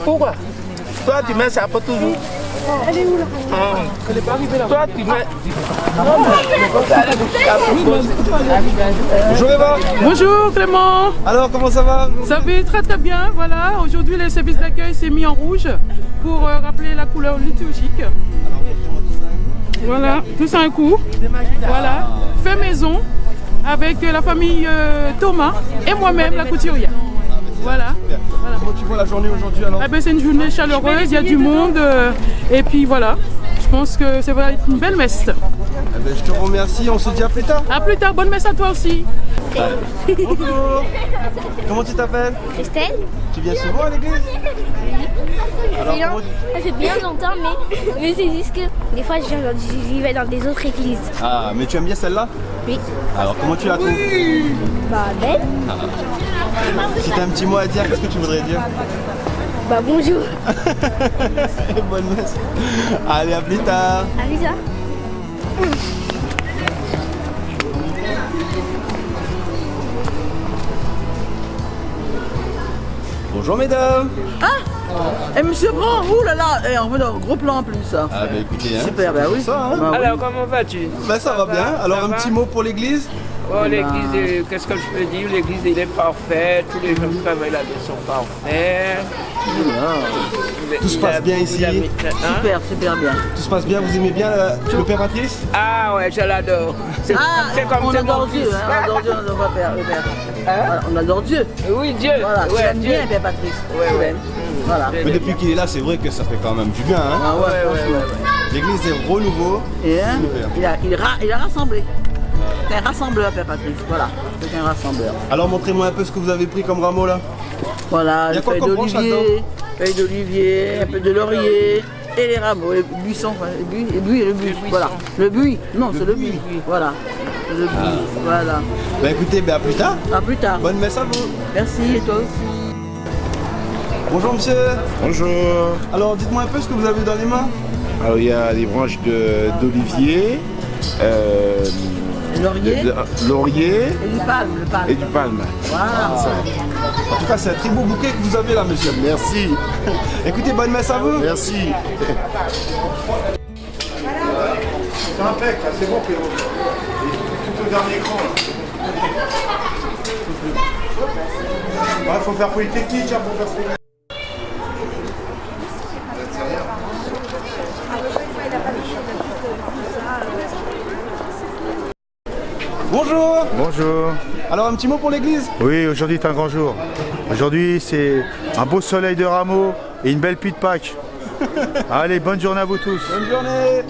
Pourquoi? Toi, tu mets ça pour toujours. Elle est où là? Elle est pas arrivée là. Toi, tu mets. Bonjour Eva. Bonjour Clément. Alors comment ça va? Ça va très très bien, voilà. Aujourd'hui le service d'accueil s'est mis en rouge pour rappeler la couleur liturgique. Voilà, tout un coup. Voilà, fait maison avec la famille Thomas et moi-même la couturière. Voilà. Comment tu vois la journée aujourd'hui alors? Eh ben, c'est une journée chaleureuse, il y a du monde et puis voilà. Je pense que ça va être une belle messe. Eh ben, je te remercie, on se dit à plus tard. A plus tard, bonne messe à toi aussi. Bonjour. Comment tu t'appelles? Christelle? Tu viens souvent à l'église? Alors, Ça fait bien longtemps, mais c'est juste que des fois j'y vais dans des autres églises. Ah, mais tu aimes bien celle-là? Oui. Alors comment tu la trouves? Bah belle. Si t'as un petit mot à dire, qu'est-ce que tu voudrais dire? Bah bonjour. Bonne messe. Allez, à plus tard. À plus tard. Bonjour mesdames. Et monsieur Grand, ouh là là, et on veut un gros plan en plus. Ça. Ah bah écoutez, hein, Super, bah oui. ça, hein. Bah oui. Alors, comment vas-tu? Bah ça va bien. Alors un petit mot pour l'église? Oh, l'église, qu'est-ce que je peux dire? L'église, il est parfait. Tous les gens qui travaillent là-dedans sont parfaits. Tout se passe bien ici. Super, super bien. Tout se passe bien, vous aimez bien l'opératrice? Ah ouais, je l'adore. C'est comme on c'est adore mon Dieu, fils. hein, on adore Dieu, on adore Père, le Père. Voilà, on adore Dieu. Oui, Dieu. Voilà, tu Ouais, l'aimes Dieu. bien, Père Patrice. Ouais, Tu ouais. l'aimes. Voilà. Mais depuis qu'il est là, c'est vrai que ça fait quand même du bien. Hein. Ah ouais, Ouais, ouais, franchement. L'église est renouveau. Et hein, Super. il a rassemblé. C'est un rassembleur, Père Patrice. Voilà, c'est un rassembleur. Alors montrez-moi un peu ce que vous avez pris comme rameau là. Voilà, Il y a une quoi feuille comme branche d'olivier, un peu de laurier, et les rameaux, les buissons, enfin, le buis, voilà. Le buis, non, c'est le buis, voilà. Le buis, voilà. Bah écoutez, à plus tard. À plus tard. Bonne messe à vous. Merci, et toi aussi. Bonjour monsieur. Bonjour. Alors dites-moi un peu ce que vous avez dans les mains. Alors il y a des branches d'olivier, Laurier laurier et du palme, le palme. et du palme. Voilà. En tout cas, c'est un très beau bouquet que vous avez là, monsieur. Merci. Écoutez, bonne messe à vous. Merci. C'est impec, là, c'est bon, Pierrot. Tout au dernier cran. Il faut faire polytechnique hein, pour faire ce. Bonjour. Bonjour. Alors un petit mot pour l'église? Oui, aujourd'hui est un grand jour. Aujourd'hui c'est un beau soleil de rameau et une belle pluie de Pâques. Allez, bonne journée à vous tous. Bonne journée.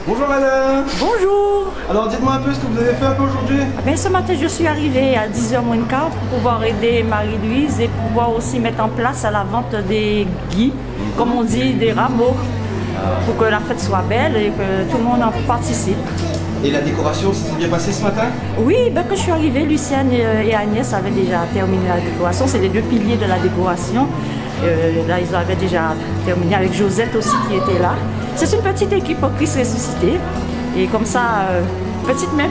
Bonjour madame. Bonjour. Alors dites-moi un peu ce que vous avez fait un peu aujourd'hui. Ben, ce matin, je suis arrivée à 10h moins le quart pour pouvoir aider Marie-Louise et pouvoir aussi mettre en place à la vente des gui, comme on dit, des rameaux, pour que la fête soit belle et que tout le monde en participe. Et la décoration, ça s'est bien passé ce matin? Oui, ben, quand je suis arrivée, Luciane et Agnès avaient déjà terminé la décoration. C'est les deux piliers de la décoration. Là, ils avaient déjà terminé avec Josette aussi qui était là. C'est une petite équipe au Christ ressuscité. Et comme ça, petite main,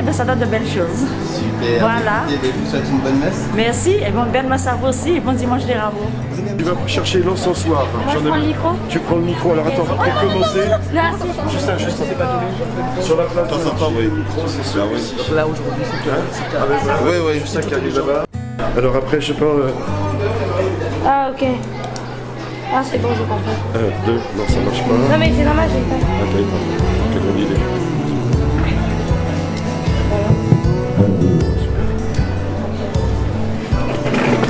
ben, ça donne de belles choses. Super. Voilà. Et je vous souhaite une bonne messe. Merci, et bonne messe à vous aussi, et bon dimanche des rameaux. Tu vas chercher l'encensoir. Moi, je prends le micro. Tu prends le micro, alors attends, pour commencer. Juste un. Sur la plate. De temps en temps, oui. C'est ça, oui. Là aujourd'hui, c'est Oui, oui. Juste ça qui arrive là-bas. Alors après, je sais pas. Ah, ok. Ah, c'est bon, j'ai compris. 1, 2, non, ça marche pas. Non, mais c'est normal, j'ai pas. Attends, quelle bonne idée.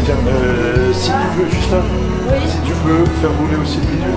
Tiens, si tu veux, Justin, si tu peux faire rouler aussi le vidéo.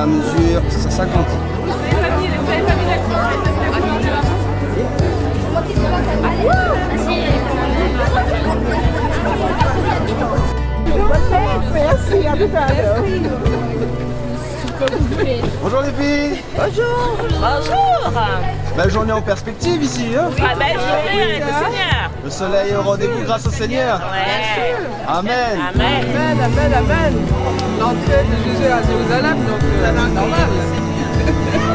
mesure 150. Merci, à tout à l'heure. Bonjour les filles. Bonjour. Bonjour. Belle journée en perspective ici. Hein, Belle journée avec le Seigneur. le soleil est au rendez-vous grâce au Seigneur. Ouais. Amen. Amen. Amen, amen, amen. L'entrée de Jésus à Jérusalem, donc normal.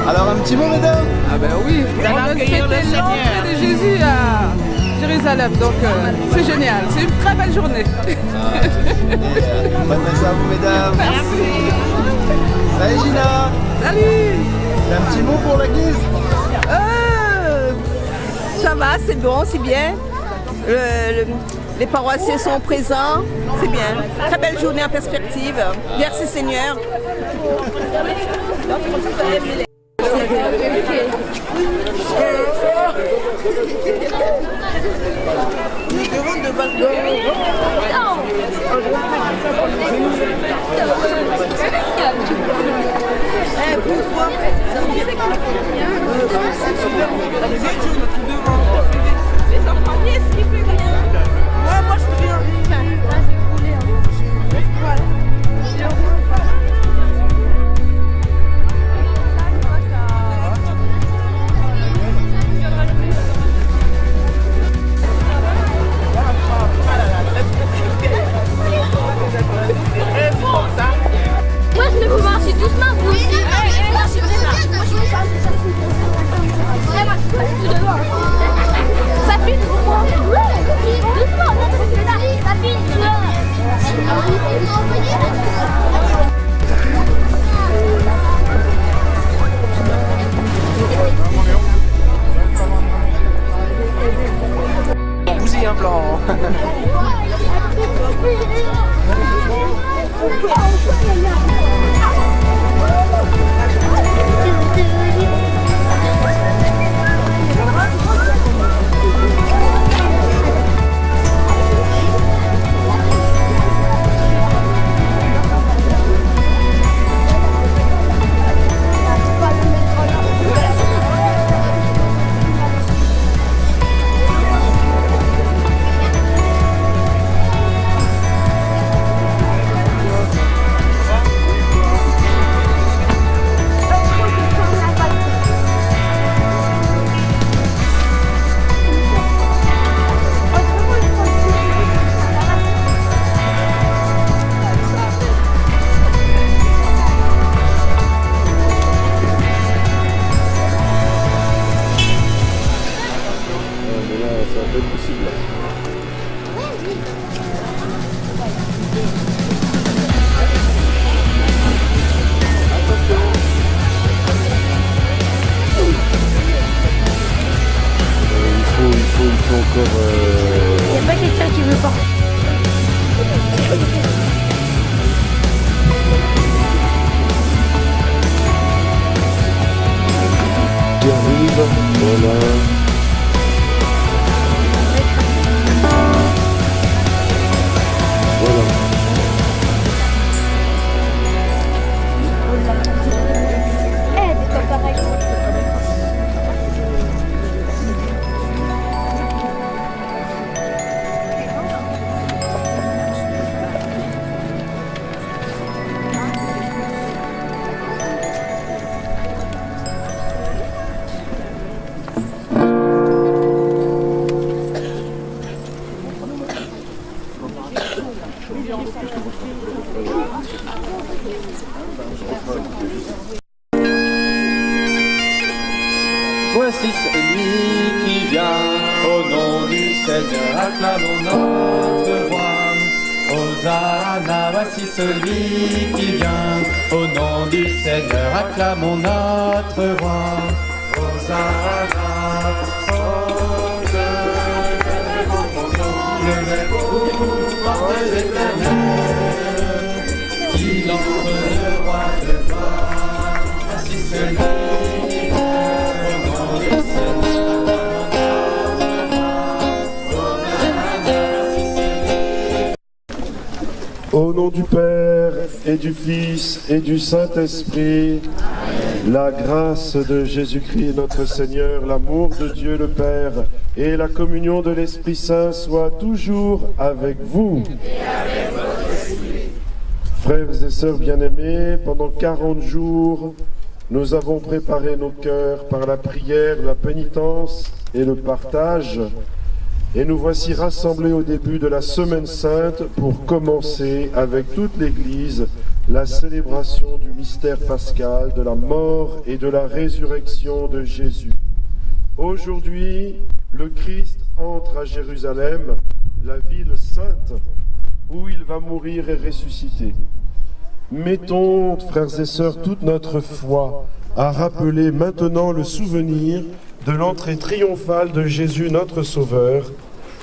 Alors un petit mot mesdames. Ah ben oui, on vient de fêter l'entrée de Jésus à Jérusalem, donc c'est génial, c'est une très belle journée. Bonne messe à vous mesdames. Merci. Salut Gina. Salut. T'as un petit mot pour l'église? Ça va, c'est bon, c'est bien. Les paroissiens sont présents, c'est bien. Très belle journée en perspective. Merci Seigneur. Moi je ne peux marcher doucement, vous aussi. Marchez vraiment. Ça filme pour moi. Doucement, ça filme. Bousille un plan. Il n'y a pas quelqu'un qui veut pas. Qui arrive, voilà. Voilà. Des comme pareil. Voici celui qui vient, au nom du Seigneur, acclamons notre roi. Hosanna, voici celui qui vient, au nom du Seigneur, acclamons notre roi. Hosanna, le pouvoir de l'Éternel, il entre le roi de gloire. Voici celui qui vient, au nom du Seigneur. Au nom du Père et du Fils et du Saint-Esprit, la grâce de Jésus-Christ notre Seigneur, l'amour de Dieu le Père et la communion de l'Esprit Saint soient toujours avec vous. Frères et sœurs bien-aimés, pendant 40 jours, nous avons préparé nos cœurs par la prière, la pénitence et le partage. Et nous voici rassemblés au début de la Semaine Sainte pour commencer avec toute l'Église la célébration du mystère pascal, de la mort et de la résurrection de Jésus. Aujourd'hui, le Christ entre à Jérusalem, la ville sainte, où il va mourir et ressusciter. Mettons, frères et sœurs, toute notre foi à rappeler maintenant le souvenir de l'entrée triomphale de Jésus notre Sauveur.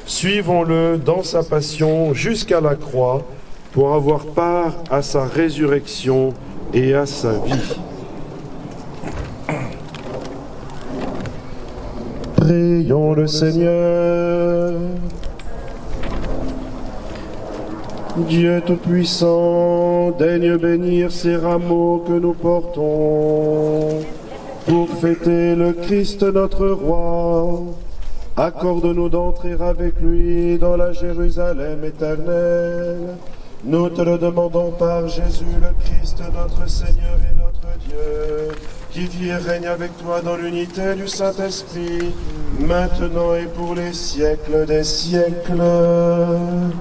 Suivons-le dans sa passion jusqu'à la croix pour avoir part à sa résurrection et à sa vie. Prions le Seigneur. Dieu Tout-Puissant, daigne bénir ces rameaux que nous portons pour fêter le Christ notre Roi. Accorde-nous d'entrer avec lui dans la Jérusalem éternelle. Nous te le demandons par Jésus le Christ, notre Seigneur et notre Dieu, qui vit et règne avec toi dans l'unité du Saint-Esprit, maintenant et pour les siècles des siècles. Amen.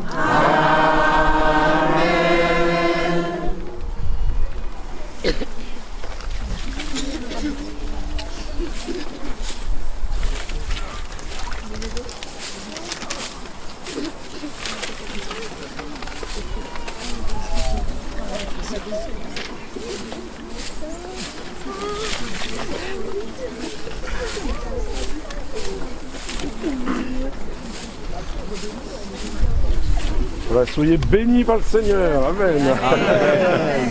Voilà, soyez bénis par le Seigneur. Amen. Amen.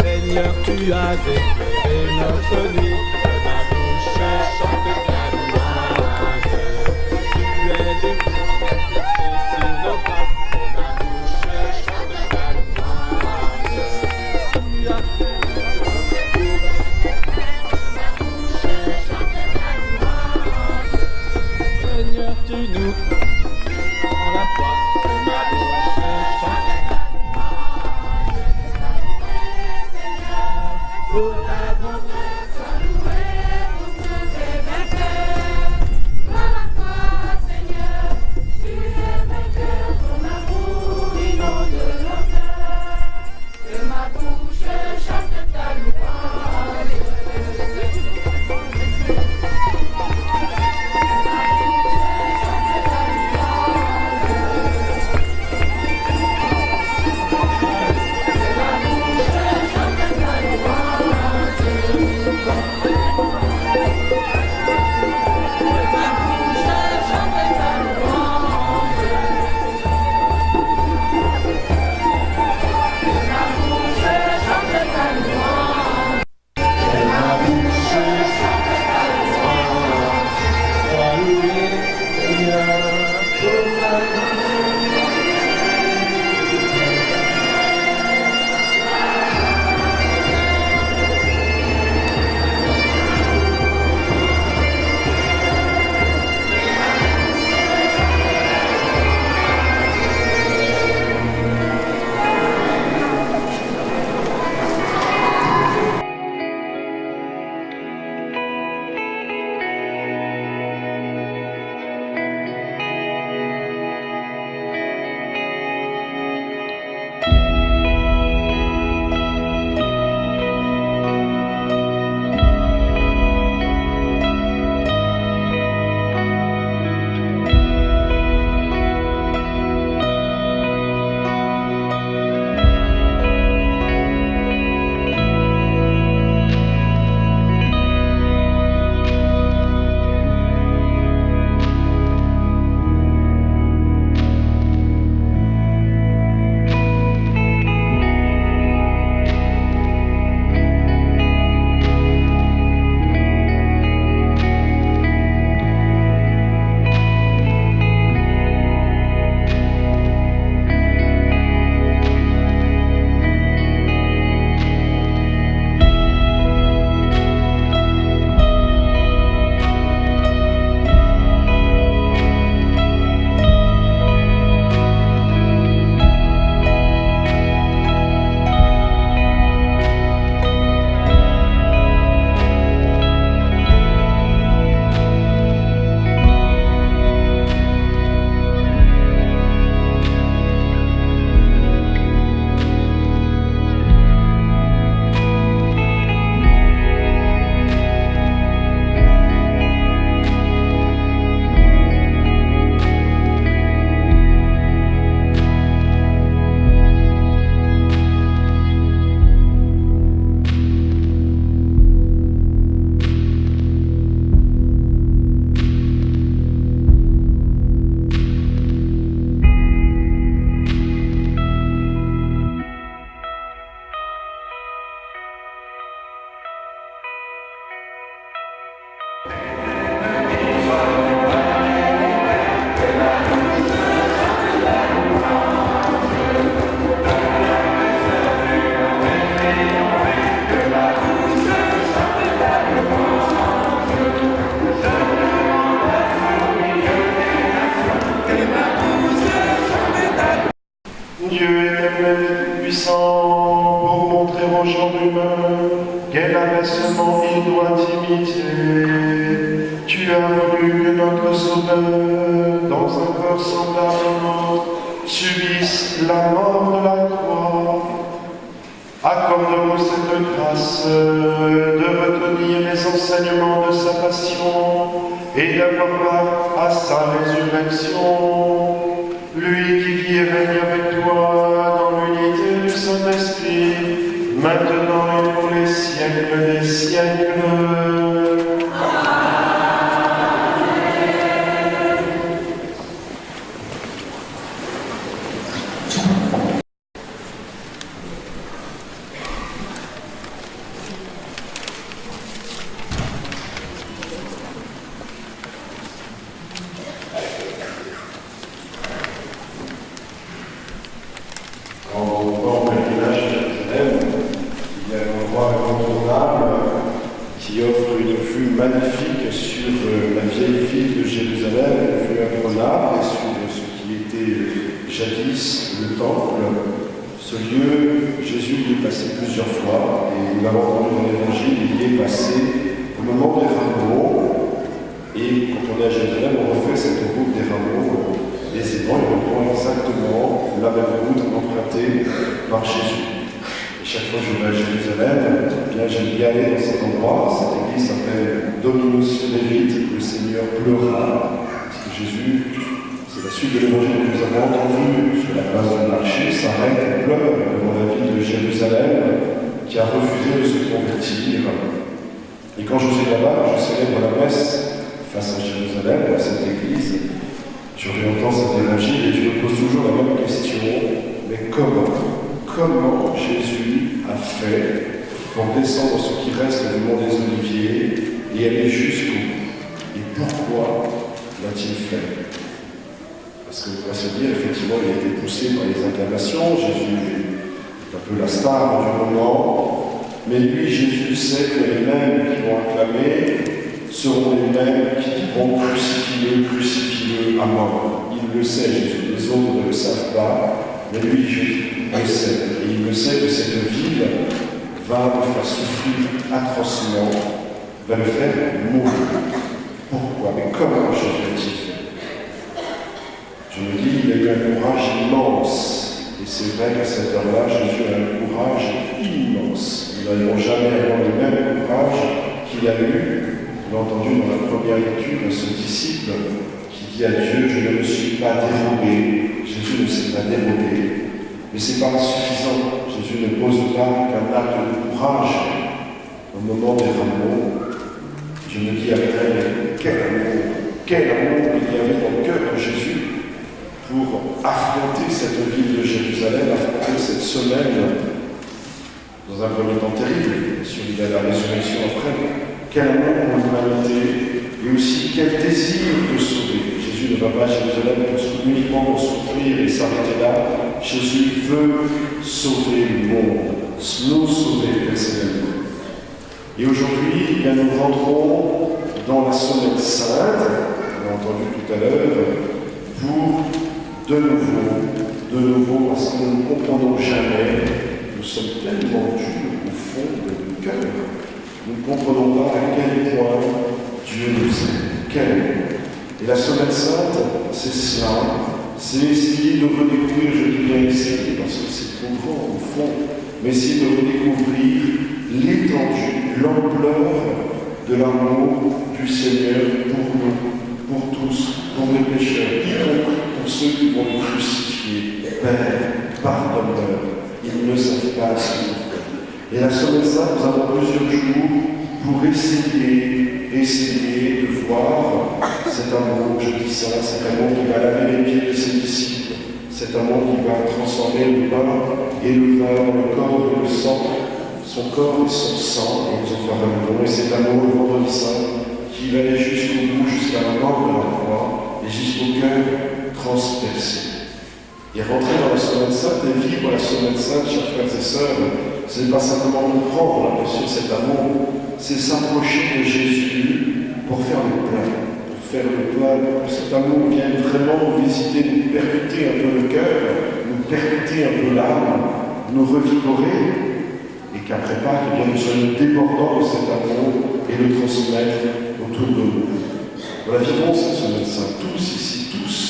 Seigneur, tu as délivré notre vie, que ma bouche chante ta louange. Tu es le Christ, sur nos pas, que ma bouche chante ta louange. Tu as fait le tout, que ma bouche chante ta louange. Seigneur, tu nous prends la porte, que ma bouche chante ta louange. l'abaissement il doit imiter. Tu as voulu que notre Sauveur, dans un corps semblable au nôtre, subisse la mort de la croix. Accorde-nous cette grâce de retenir les enseignements de sa passion et d'avoir part à sa résurrection. Lui qui vit et règne avec toi dans l'unité du Saint-Esprit, maintenant et pour les siècles des siècles. Qui offre une vue magnifique sur la vieille ville de Jérusalem, une vue imprenable, et sur ce qui était jadis le temple. Ce lieu, Jésus y est passé plusieurs fois, et nous l'avons entendu dans l'Évangile, il y est passé au moment des rameaux, et quand on est à Jérusalem, on refait cette route des rameaux aisément, et on prend exactement la même route empruntée par Jésus. Chaque fois que je vais à Jérusalem, eh bien j'aime bien aller dans cet endroit. Cette église s'appelle Dominus Flevit, le Seigneur pleura. Parce que Jésus, c'est la suite de l'évangile que nous avons entendu sur la place du marché, s'arrête et pleure devant la ville de Jérusalem qui a refusé de se convertir. Et quand je suis là-bas, je célèbre la messe face à Jérusalem, à cette église. Je réentends cet évangile et je me pose toujours la même question. Mais comment Jésus a fait pour descendre ce qui reste du mont des Oliviers et aller jusqu'au bout? Et pourquoi l'a-t-il fait? Parce qu'on va se dire, effectivement, il a été poussé par les acclamations, Jésus est un peu la star du moment, mais lui, Jésus sait que les mêmes qui vont acclamer seront les mêmes qui vont crucifier à mort. Il le sait, Jésus, les autres ne le savent pas. Mais lui, Jésus, le sait. Et il le sait que cette ville va le faire souffrir atrocement, va le faire mourir. Pourquoi? Mais comment Jésus a-t-il fait? Je me dis, il a eu un courage immense. Et c'est vrai qu'à cette heure-là, Jésus a un courage immense. Nous n'allons jamais avoir le même courage qu'il a eu. On a entendu dans la première lecture ce disciple qui dit à Dieu, je ne me suis pas dérobé. Jésus ne s'est pas dérobé, mais ce n'est pas suffisant. Jésus ne pose pas qu'un acte de courage au moment des rameaux. Je me dis après, quel amour il y avait dans le cœur de Jésus pour affronter cette ville de Jérusalem, affronter cette semaine dans un premier temps terrible, si il y a la résurrection après. Quel amour pour l'humanité et aussi quel désir de sauver. Jésus ne va pas à Jérusalem uniquement pour souffrir et s'arrêter là. Jésus veut sauver le monde, nous sauver personnellement. Et aujourd'hui, nous rentrons dans la semaine sainte, on l'a entendu tout à l'heure, pour de nouveau, parce que nous ne comprenons jamais, nous sommes tellement durs au fond de notre cœur, nous ne comprenons pas à quel point Dieu nous aime. Et la semaine sainte, c'est cela, c'est essayer de redécouvrir, je dis bien essayer, parce que c'est trop grand au fond, mais essayer de redécouvrir l'étendue, l'ampleur de l'amour du Seigneur pour nous, pour tous, pour les pécheurs, y compris pour ceux qui vont nous crucifier. Père, pardonne-leur, ils ne savent pas ce qu'ils font. Et la semaine sainte, nous avons plusieurs jours pour essayer de voir cet amour, je dis ça, cet amour qui va laver les pieds de ses disciples, cet amour qui va transformer le pain et le vin, le corps et le sang, son corps et son sang, et nous en fera le don. Et cet amour, le vendredi saint, qui va aller jusqu'au bout, jusqu'à la mort de la croix, et jusqu'au cœur transpercé. Et rentrer dans la semaine sainte et vivre la semaine sainte, chers frères et sœurs, ce n'est pas simplement comprendre, bien sûr, cet amour, c'est s'approcher de Jésus pour faire le plein, pour que cet amour vienne vraiment nous visiter, nous percuter un peu le cœur, nous percuter un peu l'âme, nous revigorer. et qu'après Pâques, eh bien, nous soyons débordants de cet amour et le transmettre autour de nous. Voilà, vivons cette semaine sainte, tous ici, tous.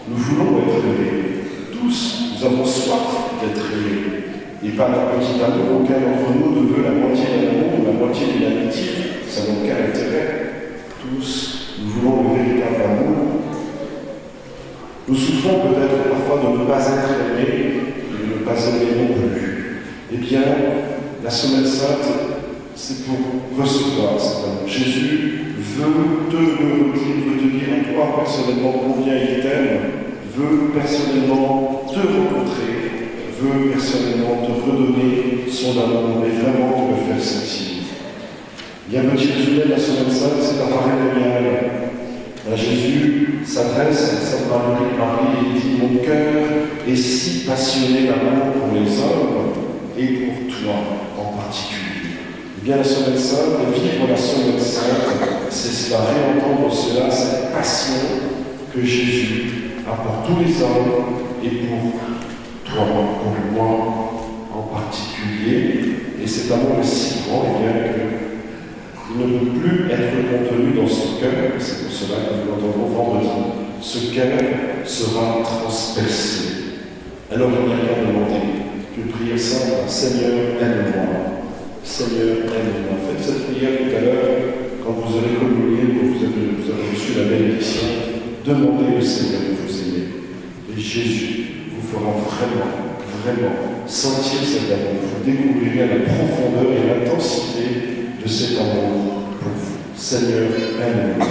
Nous voulons être aimés, tous, nous avons soif d'être aimés. Et pas un petit amour, aucun d'entre nous ne veut la moitié d'un amour, la moitié d'une amitié, ça n'a aucun intérêt. Tous, nous voulons le véritable amour. Nous souffrons peut-être parfois de ne pas être aimés et de ne pas aimer non plus. Eh bien, la Semaine Sainte, c'est pour recevoir cet amour. Jésus veut te le redire, veut te dire à toi personnellement combien il t'aime, veut personnellement te rencontrer, veut personnellement te redonner son amour et vraiment te le faire sentir. Il y a un petit résumé de la Semaine Sainte, c'est un parémonial. Jésus s'adresse à Sainte Marie et dit « Mon cœur est si passionné d'amour pour les hommes et pour toi en particulier. » Eh bien, la Semaine Sainte, vivre la Semaine Sainte, c'est cela, réentendre cela, cette passion que Jésus a pour tous les hommes et pour toi, pour moi en particulier. Et cet amour est si grand, eh bien, qu'il ne peut plus être contenu dans son cœur, et c'est pour cela que nous l'entendrons vendredi. Ce cœur sera transpercé. Alors il n'y a qu'à demander qu'une prière simple, Seigneur, aime-moi. Seigneur, aime-moi. Faites cette prière tout à l'heure, quand vous aurez communié, quand vous avez reçu la bénédiction, demandez au Seigneur de vous aimer. Et Jésus vous fera vraiment sentir cet amour. Vous découvrirez la profondeur et l'intensité de cet amour pour vous. Seigneur, aime-moi.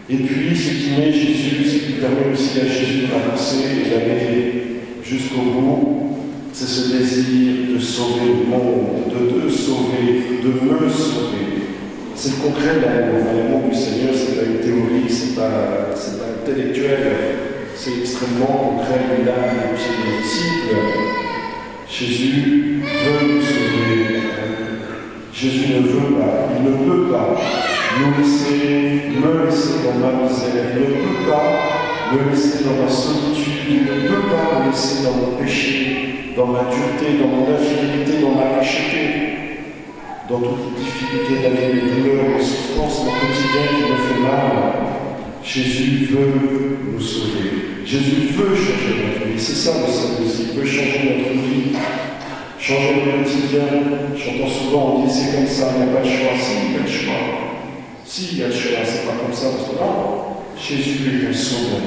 Et puis, ce qui met Jésus, ce qui permet aussi à Jésus d'avancer et d'aller jusqu'au bout, c'est ce désir de sauver le monde, de te sauver, de me sauver. C'est le concret de l'amour. L'amour du Seigneur, c'est pas une théorie, c'est pas intellectuel, c'est extrêmement concret. Il a chez les disciples. Jésus veut nous sauver. Jésus ne veut pas, il ne peut pas me laisser dans ma misère, il ne peut pas me laisser dans ma solitude, il ne peut pas me laisser dans mon péché, dans ma dureté, dans mon infidélité, dans ma lâcheté, dans toutes les difficultés de la vie, les douleurs, les souffrances, mon quotidien qui me fait mal. Jésus veut nous sauver. Jésus veut changer notre vie. C'est ça le salut aussi. Il veut changer notre vie. Changer le quotidien. J'entends souvent, on dit c'est comme ça, il n'y a pas de choix. Si, il y a le choix. Si, il y a le choix, c'est pas comme ça. Parce que non, Jésus est un sauveur.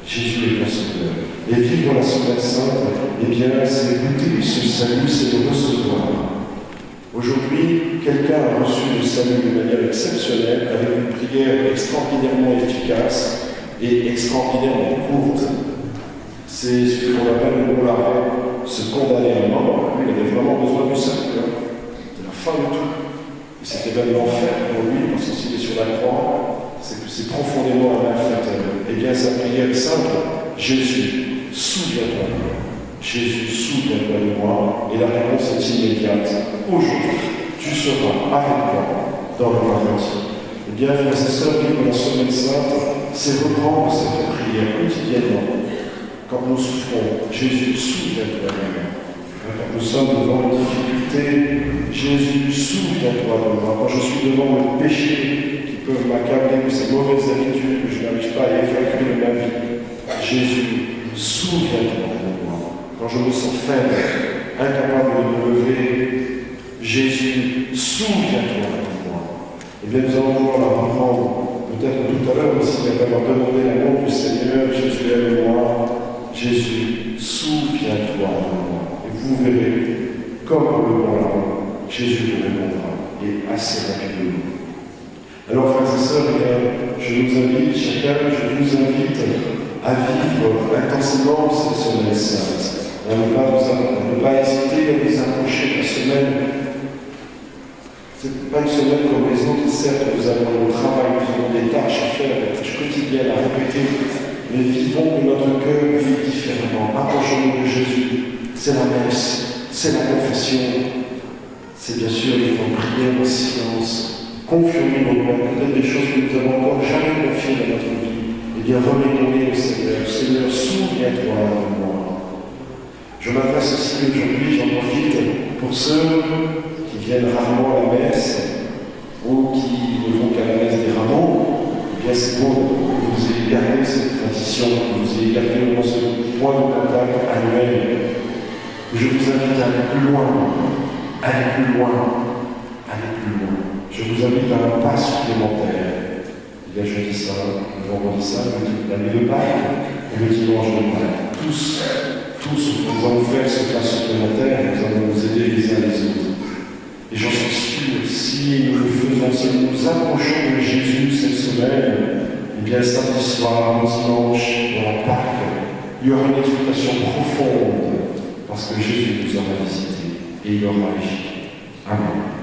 Jésus est un sauveur. Et vivre la Semaine Sainte, eh bien, c'est goûter ce salut, c'est le recevoir. Aujourd'hui, quelqu'un a reçu le salut de manière exceptionnelle, avec une prière extraordinairement efficace et extraordinairement courte. C'est ce qu'on appelle le bon arrêt, se condamner à mort. Lui, il avait vraiment besoin du salut. C'était la fin de tout. Et c'était même l'enfer pour lui, parce que s'il est sur la croix, c'est que c'est profondément un malfaiteur. Eh bien, sa prière est simple. Jésus, souviens-toi de moi. Jésus, souviens-toi de moi. Et la réponse est immédiate. Aujourd'hui, tu seras avec moi dans le paradis. Eh bien, frères et sœurs, vivre la Semaine Sainte, c'est reprendre cette prière quotidiennement. Quand nous souffrons, Jésus, souviens-toi de moi. Quand nous sommes devant une difficulté, Jésus, souviens-toi de moi. Quand je suis devant le péché qui peut m'accabler de ces mauvaises habitudes que je n'arrive pas à évacuer de ma vie, Jésus, souviens-toi de moi. Quand je me sens faible, incapable de me lever, Jésus, souviens-toi de moi. Et bien, nous allons pouvoir apprendre, peut-être tout à l'heure aussi, après avoir demandé l'amour du Seigneur, Jésus aime-moi, Jésus, souviens-toi de moi. Et vous verrez, comme le bon amour, Jésus vous répondra, et assez rapidement. Alors, frères et sœurs, je vous invite, chacun, je vous invite à vivre intensément cette Semaine Sainte. À ne pas hésiter à les approcher la semaine. Ce n'est pas une semaine comme les autres, certes, nous avons le travail, nous avons des tâches à faire, des tâches quotidiennes à répéter, mais vivons que notre cœur vive différemment. Approchons-nous de Jésus. C'est la messe, c'est la confession, c'est bien sûr les temps de prière en silence. Confions-nous nos mains, peut-être des choses que nous n'avons encore jamais confiées dans notre vie. Eh bien, remettons-les au Seigneur. Seigneur, souviens-toi de moi. Je m'adresse aussi aujourd'hui, j'en profite, pour ceux qui viennent rarement à la messe ou qui ne vont qu'à la messe des rameaux. Eh bien, c'est bon que vous ayez gardé cette tradition, que vous ayez gardé au moins ce point de contact annuel. Je vous invite à aller plus loin, aller plus loin, aller plus loin. Je vous invite à un pas supplémentaire. Il y a jeudi saint, le vendredi saint, la nuit de Pâques et le dimanche de Pâques. Tous, nous allons faire ce pas supplémentaire, nous allons nous aider les uns les autres. Et j'en suis sûr, si nous le faisons, si nous nous approchons de Jésus cette semaine, eh bien, samedi soir, dimanche, dans la Pâques, il y aura une exaltation profonde, parce que Jésus nous aura visités et il aura agi. Amen.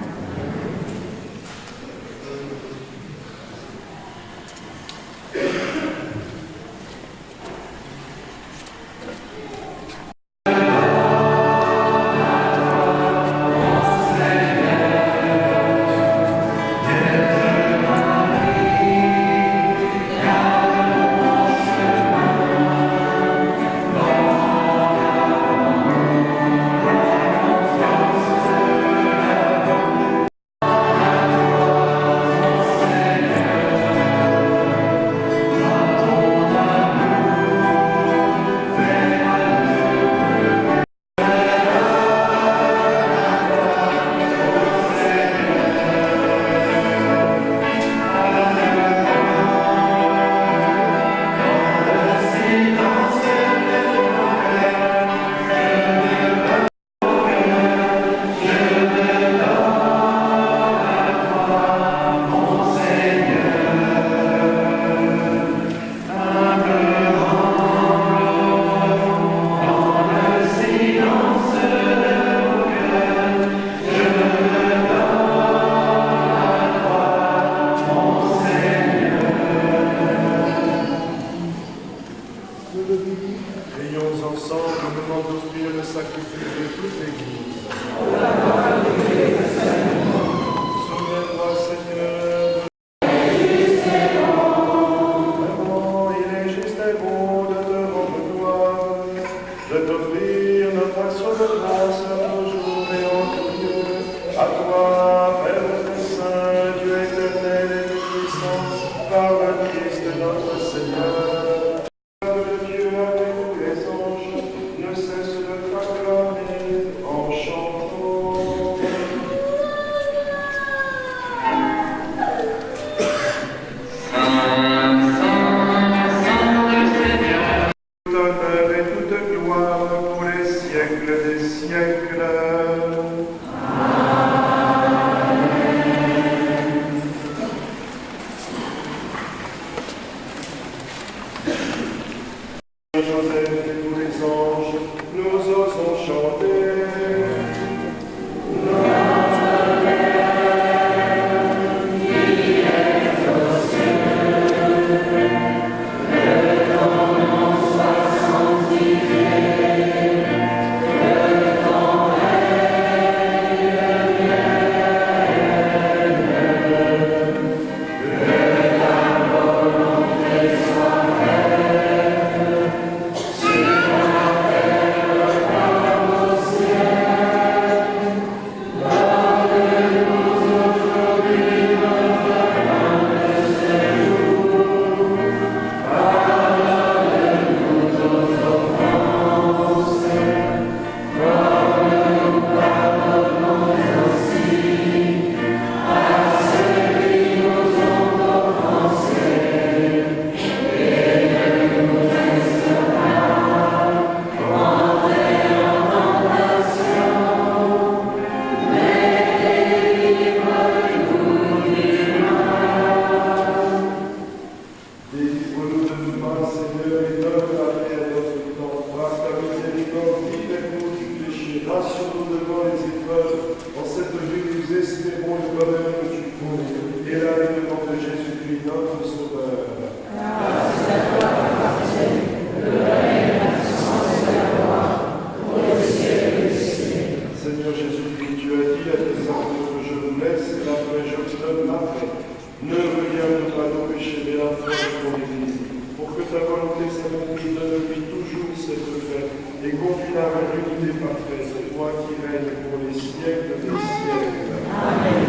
et conduis-la vers l'unité parfaite, toi qui règnes pour les siècles des siècles. Amen.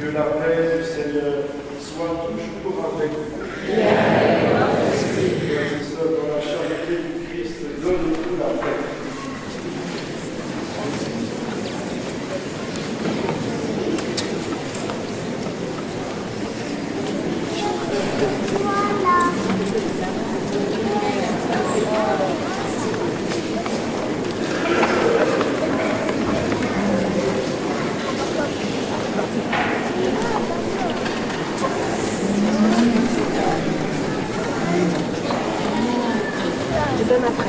Que la paix du Seigneur soit toujours avec vous. Frères et sœurs, dans la charité du Christ, donne-nous la paix. Je donne après.